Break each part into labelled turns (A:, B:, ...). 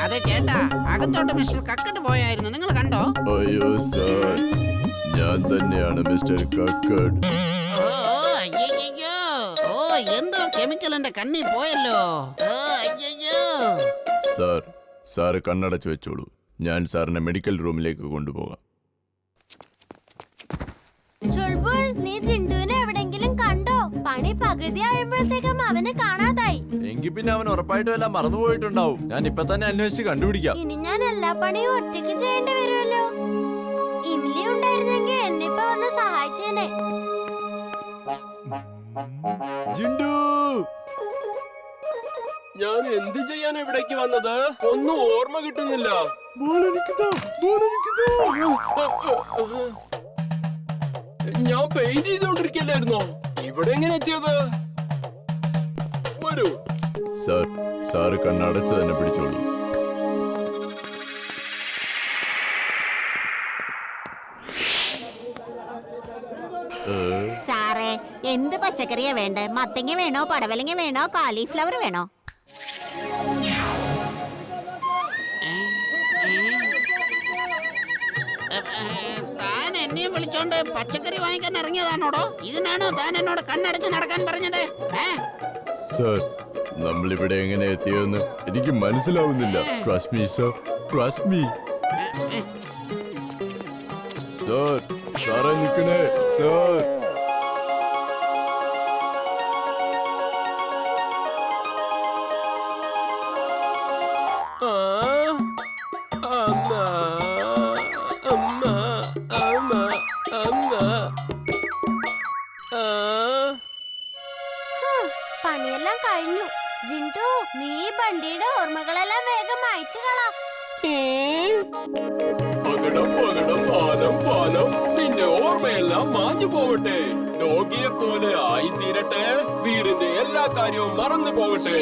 A: അതെ ചേട്ടാ, അകത്തോട്ട് മിസ്റ്റർ കക്കട്ട് പോയായിരുന്നു, നിങ്ങൾ കണ്ടോ?
B: അയ്യോ സാർ, ഞാൻ തന്നെയാണ് മിസ്റ്റർ കക്കട്ട്.
A: ഓ എന്തോ കെമിക്കൽ എന്റെ കണ്ണിൽ പോയല്ലോ.
B: സാർ, സാറ് കണ്ണടച്ച് വെച്ചോളൂ. ഞാൻ സാറിനെ മെഡിക്കൽ റൂമിലേക്ക് കൊണ്ടുപോകാം.
C: നീ ജിണ്ടുവിനെ എവിടെങ്കിലും കണ്ടോ? പണി പകുതി ആയപ്പോഴത്തേക്കും അവനെ കാണാതായി.
B: എങ്കിൽ പിന്നെ അവൻ ഉറപ്പായിട്ടും എല്ലാം മറന്നുപോയിട്ടുണ്ടാവും. ഞാൻ ഇപ്പൊ തന്നെ അന്വേഷിച്ച് കണ്ടുപിടിക്കാം.
C: ഇനി ഞാൻ എല്ലാ പണിയും ഒറ്റയ്ക്ക് ചെയ്യേണ്ടി വരുമല്ലോ. ഇമിലി ഉണ്ടായിരുന്നെങ്കിൽ എന്നിപ്പോ ഒന്ന് സഹായിച്ചേനെ.
B: ജിണ്ടു,
D: ഞാൻ എന്ത് ചെയ്യാൻ ഇവിടേക്ക് വന്നത്? ഒന്നും ഓർമ്മ കിട്ടുന്നില്ല. ഞാൻ പെയിന്റ് ചെയ്തോണ്ടിരിക്കല്ലായിരുന്നോ? ഇവിടെ എങ്ങനെ എത്തിയത്? വരൂ.
B: സാർ, സാറ് കണ്ണടച്ച് തന്നെ പിടിച്ചോളൂ.
E: സാറേ, എന്ത് പച്ചക്കറിയാ വേണ്ടേ? മത്തങ്ങ വേണോ, പടവലങ്ങ വേണോ, കാലിഫ്ലവർ വേണോ?
A: താൻ എന്നെയും വിളിച്ചോണ്ട് പച്ചക്കറി വാങ്ങിക്കാൻ ഇറങ്ങിയതാണോടോ? ഇതിനാണോ താൻ എന്നോട് കണ്ണടച്ച് നടക്കാൻ പറഞ്ഞത്?
B: സാർ, നമ്മളിവിടെ എങ്ങനെ എത്തിയെന്ന് എനിക്ക് മനസ്സിലാവുന്നില്ല. Trust me sir, trust me. Sir, സാറേ നിൽക്കണേ സാർ.
C: പണിയെല്ലാം കഴിഞ്ഞു. ജിണ്ടു, നീ ബണ്ടിയുടെ ഓർമ്മകളെല്ലാം വേഗം അയച്ചു കളാം.
D: പകടം പകടം പാലം പാലം, നിന്റെ ഓർമ്മയെല്ലാം മാഞ്ഞു പോകട്ടെ. ഡോഗിയെ പോലെ ആയി തീരട്ടെ. വീറിന്റെ എല്ലാ കാര്യവും മറന്നു പോകട്ടെ.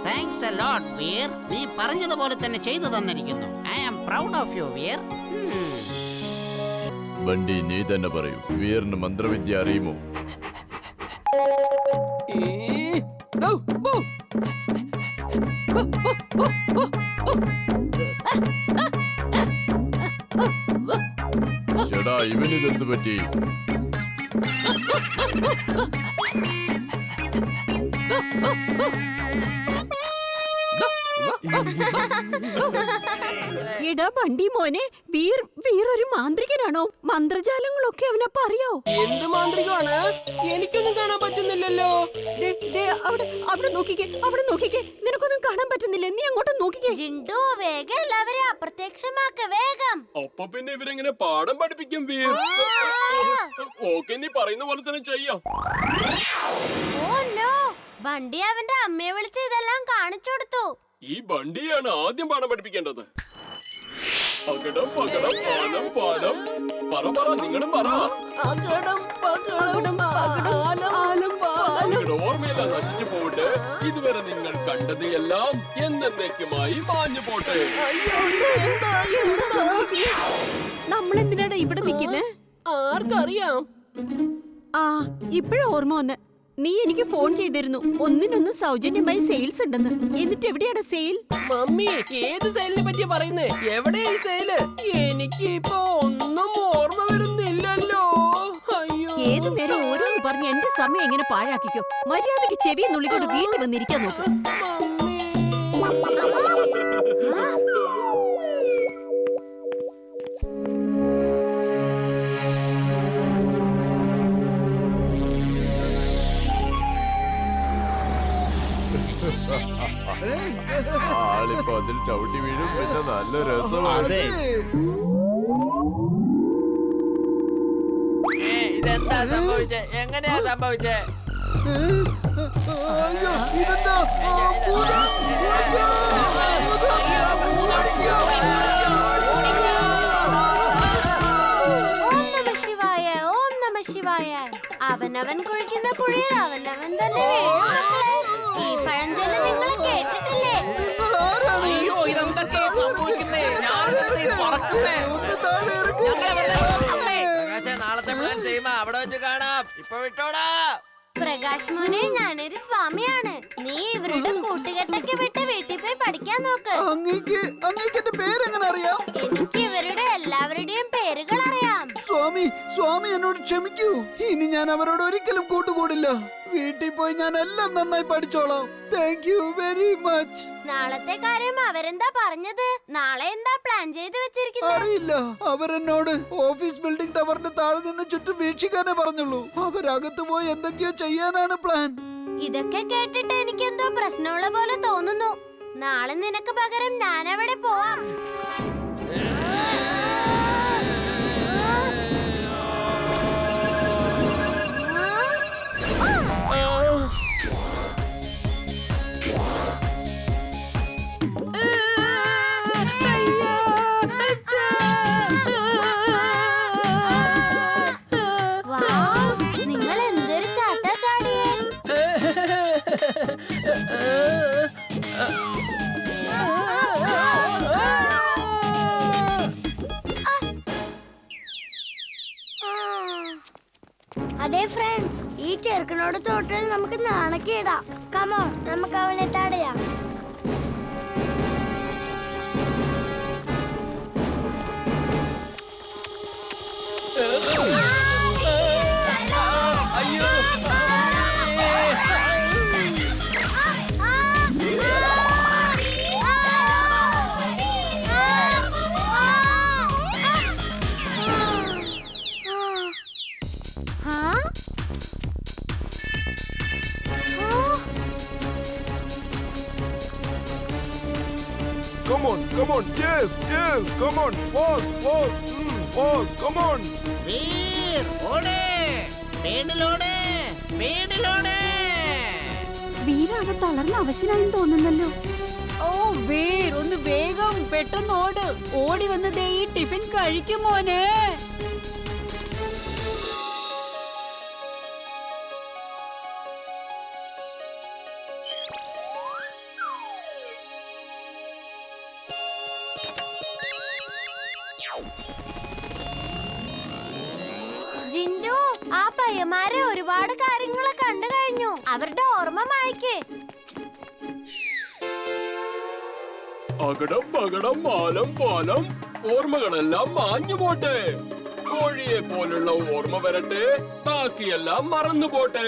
A: Thanks a lot Veer. നീ പറഞ്ഞതുപോലെ തന്നെ ചെയ്തു തന്നിരിക്കുന്നു. I am proud of you Veer.
B: Bunty, നീ തന്നെ പറയൂ, വീറിന് മന്ത്രവിദ്യ അറിയുമോ? ചേടാ, ഇവനിതെന്ത് പറ്റി?
E: എടാ ബണ്ടി മോനെ, വീർ ഒരു മാന്ത്രികനാണോ? മന്ത്രജാലങ്ങളൊക്കെ അവനപ്പ അറിയോ?
D: എന്ത് മാന്ത്രികമാണ്? എനിക്കൊന്നും കാണാൻ പറ്റുന്നില്ലല്ലോ.
E: അവിടെ നോക്കിക്കേ, നിനക്കൊന്നും കാണാൻ പറ്റുന്നില്ല. നീ അങ്ങോട്ട് നോക്കിക്കേ.
C: ജിണ്ടു, വേഗം എല്ലാവരെയും അപ്രത്യക്ഷമാക്ക, വേഗം.
D: അപ്പൊ പിന്നെ ഇവരെങ്ങനെ പാഠം പഠിപ്പിക്കും വീർ? ഓക്കെ, നീ പറയുന്ന പോലെ തന്നെ ചെയ്യാം.
C: ഓ നോ, ബണ്ടി അവന്റെ അമ്മയെ വിളിച്ച് ഇതെല്ലാം കാണിച്ചു കൊടുത്തു.
D: ഈ ബണ്ടിയാണ് ആദ്യം പാഠം പഠിപ്പിക്കേണ്ടത്. പകടം പകടം പാലം പാലം, പറ പറ, നിങ്ങളും പറ. നിങ്ങളുടെ ഓർമ്മയെല്ലാം നശിച്ചു പോട്ടെ. ഇതുവരെ നിങ്ങൾ കണ്ടത് എല്ലാം എന്നേക്കുമായി മാഞ്ഞു പോട്ടെ.
E: നമ്മളെന്തിനാടാ ഇവിടെ നിൽക്കുന്നേ?
F: ആർക്കറിയാം?
E: ആ, ഇപ്പഴാ ഓർമ്മ വന്ന്. നീ എനിക്ക് ഫോൺ ചെയ്തിരുന്നു, ഒന്നിനൊന്ന് സൗജന്യമായി സെയിൽസ് ഉണ്ടെന്ന്. എന്നിട്ട് എവിടെയാണ് സെയിൽ?
F: മമ്മി, ഏത് സെയിലിനെ പറ്റിയാ പറയുന്നേ? എവിടെയാ ഈ സെയില്? എനിക്ക് ഇപ്പൊ ഒന്നും ഓർമ്മ വരുന്നില്ലല്ലോ. അയ്യോ,
E: ഏതു നേരം ഓരോന്ന് പറഞ്ഞ് എന്റെ സമയം എങ്ങനെ പാഴാക്കിക്കോ. മര്യാദക്ക് ചെവിയെ നുള്ളിക്കൊണ്ട് വീട്ടിൽ വന്നിരിക്കാൻ നോക്ക്.
B: ആളിപ്പോ അതിൽ ചവിട്ടി വീഴും, പിന്നെ നല്ല രസമാണ്.
F: ഇതെന്താ സംഭവിച്ചേ? എങ്ങനെയാ സംഭവിച്ചേ? ഇതെന്താ?
C: ഓം നമ ശിവായ. അവനവൻ കുഴിക്കുന്ന കുഴിയിൽ അവനവൻ തന്നെ വീഴും. ഈ പഴഞ്ചൊല്ല് നിങ്ങൾ കേട്ടിട്ടില്ലേ?
F: അയ്യോ, ഇതെന്തൊക്കെയാ സംഭവിക്കുന്നേ? ഞാൻ പറക്കുന്നേ.
G: ചെയ്യുമ്പോ അവിടെ വെച്ച് കാണാം. ഇപ്പൊ വിട്ടോടാ.
C: പ്രകാശ് മോനെ, ഞാനൊരു സ്വാമിയാണ്. നീ ഇവരുടെ കൂട്ടുകെട്ടൊക്കെ വിട്ട് വീട്ടിൽ പോയി പഠിക്കാൻ നോക്ക്.
H: അങ്ങേക്ക് എന്റെ പേരെങ്ങനെ അറിയാം?
C: എനിക്ക് ഇവരുടെ എല്ലാവരുടെയും പേരുകൾ അറിയാം.
H: സ്വാമി എന്നോട് ക്ഷമിക്കൂ. ഇനി ഞാൻ അവരോട് ഒരിക്കലും കൂട്ടുകൂടില്ല. വീട്ടിൽ പോയി ഞാൻ എല്ലാം നന്നായി പഠിച്ചോളാം. Thank you very much.
C: നാളത്തെ കാര്യം അവരെന്താ പറഞ്ഞത്? നാളെ എന്താ പ്ലാൻ ചെയ്ത് വെച്ചിരിക്കുന്നത്?
H: അറിയില്ല. അവരെന്നോട് ഓഫീസ് ബിൽഡിംഗ് ടവറിന്റെ താഴെ നിന്ന് ചുറ്റും വീക്ഷിക്കാനേ പറഞ്ഞുള്ളൂ. അവരകത്ത് പോയി എന്തൊക്കെയോ ചെയ്യാനാണ് പ്ലാൻ.
C: ഇതൊക്കെ കേട്ടിട്ട് എനിക്ക് എന്തോ പ്രശ്നമുള്ള പോലെ തോന്നുന്നു. നാളെ നിനക്ക് പകരം ഞാൻ അവിടെ പോവാം. നിങ്ങൾ എന്തൊരു ചാട്ടാ ചാടിയേ. അതെ ഫ്രണ്ട്സ്, ഈ ചെറുക്കനോട് തോറ്റാൽ നമുക്ക് നാണക്കേടാം. കമോൺ, നമുക്ക് അവനെ തടയാം.
B: Come on, yes, come on, fast, come on.
A: Veer ഓടേ, സ്പീഡിലോടേ, സ്പീഡിലോടേ.
E: വീരാകെ തളർന്ന അവശനായെന്ന് തോന്നുന്നല്ലോ. ഓ വീർ, ഒന്ന് വേഗം പെട്ടെന്ന് ഓടി വന്നതേ ഈ ടിഫിൻ കഴിക്കും മോനെ.
C: ജിൻഡു, ആ പയ്യന്മാരെ ഒരുപാട് കാര്യങ്ങൾ കണ്ടു കഴിഞ്ഞു. അവരുടെ ഓർമ്മ മായ്ക്ക്.
D: അകടം പകടം മാലം പാലം ഓർമ്മകളെല്ലാം മാഞ്ഞു പോട്ടെ. കോഴിയെ പോലുള്ള ഓർമ്മ വരട്ടെ, ബാക്കിയെല്ലാം മറന്നു പോട്ടെ.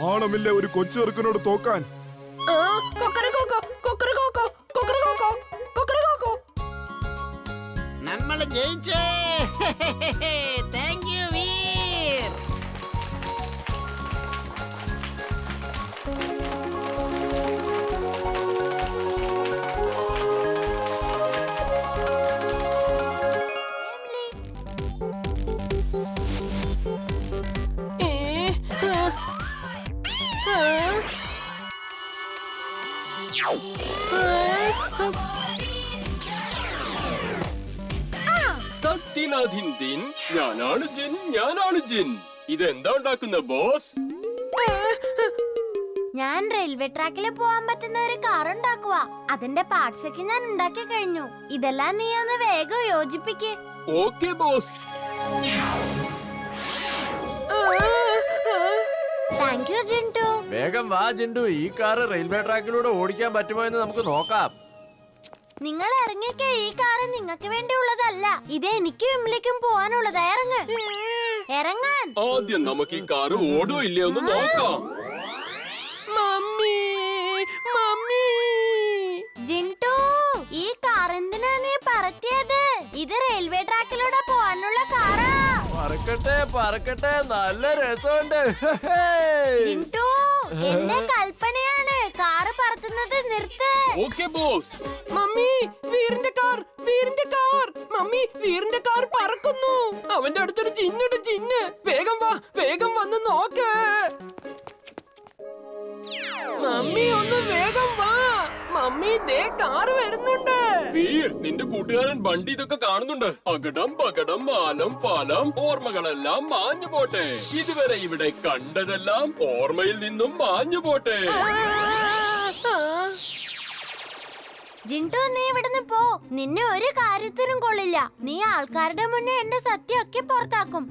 B: നാണമില്ല ഒരു കൊച്ചെറുക്കനോട് തോക്കാൻ.
A: നമ്മൾ ജയിച്ചേ. Thank you Veer.
D: സത്യനാഥിൻ, ഞാനാണ് ജിൻ. ഇതെന്താ ഉണ്ടാക്കുന്ന ബോസ്?
C: ഞാൻ റെയിൽവേ ട്രാക്കിൽ പോവാൻ പറ്റുന്ന ഒരു കാർ ഉണ്ടാക്കുക. അതിന്റെ പാർട്സ് ഒക്കെ ഞാൻ ഉണ്ടാക്കി കഴിഞ്ഞു. ഇതെല്ലാം നീ ഒന്ന് വേഗം യോജിപ്പിക്ക്.
D: Okay boss.
C: Thank you Jindu.
G: വേഗം വാ ജിൻഡു, ഈ കാറ് റെയിൽവേ ട്രാക്കിലൂടെ ഓടിക്കാൻ പറ്റുമോ എന്ന് നമുക്ക് നോക്കാം.
C: നിങ്ങൾ ഇറങ്ങിക്ക. ഈ കാറ് നിങ്ങൾക്ക് വേണ്ടിയുള്ളതല്ല. ഇത് എനിക്കും ഇംലിക്കും പോവാനുള്ളതാ. ഇറങ്ങാൻ.
D: ആദ്യം നമുക്ക് ഈ കാറ് ഓടോ ഇല്ലയോ എന്ന് നോക്കാം.
C: ജിൻഡു, ഈ കാർ എന്തിനാ നീ പറത്തിയത്? ഇത് റെയിൽവേ ട്രാക്കിലൂടെ പോവാനുള്ള കാറാ.
G: പറക്കട്ടെ, നല്ല രസമുണ്ട്.
C: ജിൻഡു, എന്റെ കൽപ്പനയാണ്. കാറ് പറത്തുന്നത് നിർത്ത്.
D: Okay boss.
F: മമ്മി, വീറിന്റെ കാർ. മമ്മി, വീറിന്റെ കാർ പറക്കുന്നു. അവന്റെ അടുത്തൊരു ജിന്നുണ്ട്. വേഗം വന്ന് നോക്ക്. മമ്മി, ഒന്ന് വേഗം വാ. മമ്മി, ദേ കാറ് വരുന്നുണ്ട്.
D: വീർ, നിന്റെ കൂട്ടുകാരൻ ബണ്ടി ഇതൊക്കെ കാണുന്നുണ്ട്. അകടം പകടം മാനം ഫാലം ഓർമ്മകളെല്ലാം മാഞ്ഞു പോട്ടെ. ഇതുവരെ ഇവിടെ കണ്ടതെല്ലാം ഓർമ്മയിൽ നിന്നും മാഞ്ഞു പോട്ടെ.
C: ജിൻഡു, നീ ഇവിടുന്ന് പോ. നിന്നെ ഒരു കാര്യത്തിനും കൊള്ളില്ല. നീ ആൾക്കാരുടെ മുന്നേ എന്റെ സത്യമൊക്കെ പുറത്താക്കും.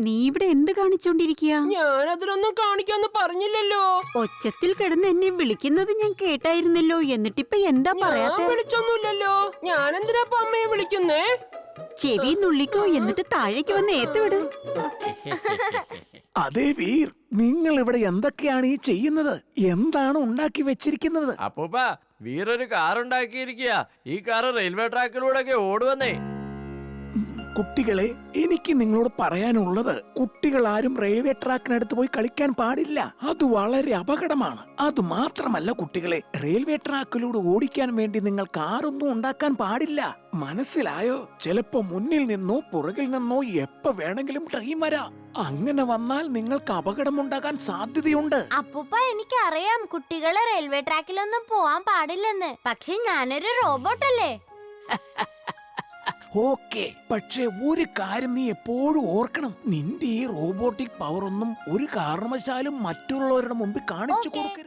E: നീ ഇവിടെ എന്ത് കാണിച്ചോണ്ടിരിക്കുക?
F: ഞാനതിനൊന്നും കാണിക്കാന്ന് പറഞ്ഞില്ലല്ലോ.
E: ഒച്ചത്തിൽ കിടന്ന് എന്നെ വിളിക്കുന്നത് ഞാൻ കേട്ടായിരുന്നല്ലോ. എന്നിട്ടിപ്പൊ എന്താ
F: ഞാൻ
E: പറയാത്തെ?
F: വിളിച്ചൊന്നുമില്ലല്ലോ. ഞാനെന്തിനാ ഇപ്പൊ അമ്മയെ വിളിക്കുന്നേ?
E: ചെവി നുള്ളിക്കോ, എന്നിട്ട് താഴേക്ക് വന്ന് ഏത്തുവിട്.
I: അതെ വീർ, നിങ്ങൾ ഇവിടെ എന്തൊക്കെയാണ് ഈ ചെയ്യുന്നത്? എന്താണ് ഉണ്ടാക്കി വെച്ചിരിക്കുന്നത്?
G: അപ്പൂപ്പ, വീരൊരു കാർ ഉണ്ടാക്കിയിരിക്കുക. ഈ കാറ് റെയിൽവേ ട്രാക്കിലൂടെ ഒക്കെ ഓടുവന്നേ.
I: കുട്ടികളെ, എനിക്ക് നിങ്ങളോട് പറയാനുള്ളത്, കുട്ടികൾ ആരും റെയിൽവേ ട്രാക്കിനടുത്ത് പോയി കളിക്കാൻ പാടില്ല. അത് വളരെ അപകടമാണ്. അത് മാത്രമല്ല കുട്ടികളെ, റെയിൽവേ ട്രാക്കിലൂടെ ഓടിക്കാൻ വേണ്ടി നിങ്ങൾ കാറൊന്നും ഉണ്ടാക്കാൻ പാടില്ല. മനസ്സിലായോ? ചിലപ്പോ മുന്നിൽ നിന്നോ പുറകിൽ നിന്നോ എപ്പോ വേണമെങ്കിലും ട്രെയിൻ വരാം. അങ്ങനെ വന്നാൽ നിങ്ങൾക്ക് അപകടമുണ്ടാകാൻ സാധ്യതയുണ്ട്.
C: അപ്പൂപ്പ, എനിക്കറിയാം കുട്ടികളെ റെയിൽവേ ട്രാക്കിലൊന്നും പോവാൻ പാടില്ലെന്ന്. പക്ഷെ ഞാനൊരു റോബോട്ടല്ലേ?
I: ഓക്കെ, പക്ഷെ ഒരു കാര്യം നീ എപ്പോഴും ഓർക്കണം. നിന്റെ ഈ റോബോട്ടിക് പവർ ഒന്നും ഒരു കാരണവശാലും മറ്റുള്ളവരുടെ മുമ്പിൽ കാണിച്ചു കൊടുക്കരുത്.